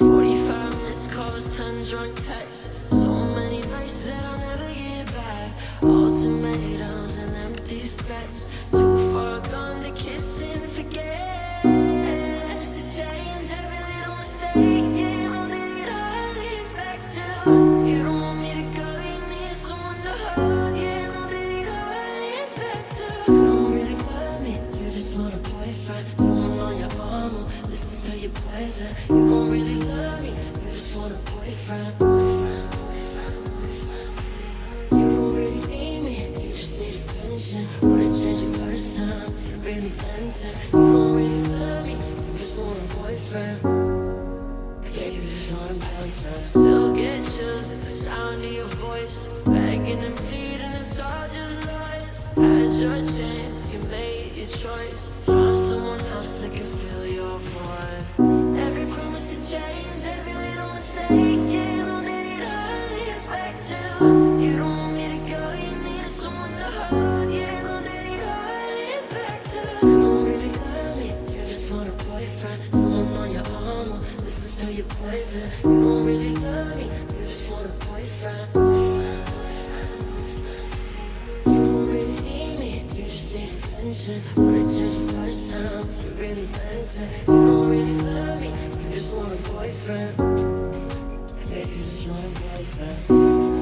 45 missed calls, 10 drunk texts. So many nights that I'll never get back. Ultimatums and empty threats. Too far gone to kiss and forget. Just to change every little mistake. Yeah, you know that it all leads back to you don't want me to go, you need someone to hold. Yeah, you know that it all leads back to you don't really love me, you just want a boyfriend. Someone on your arm who listens to your poison. You don't really love me, you just want a boyfriend. You don't really need me, you just need attention. Wanna change your first time, you really meant it. You don't really love me, you just want a boyfriend. Yeah, you just want a boyfriend. Still get chills at the sound of your voice. Begging and pleading, it's all just noise. Had your chance, you made your choice. Found someone else that can fill your void. Every promise to change, every little mistake. Yeah, you know that it all leads back to you don't want me to go, you need someone to hold. Yeah, you know that it all leads back to you don't really love me, you just want a boyfriend. Someone on your arm who listens to your poison. You don't really love me, you just want a boyfriend. You don't really need me, you just need attention. Wanna change your first time, you really meant it. You don't really love me, you just want a boyfriend. Yeah, you just want a boyfriend.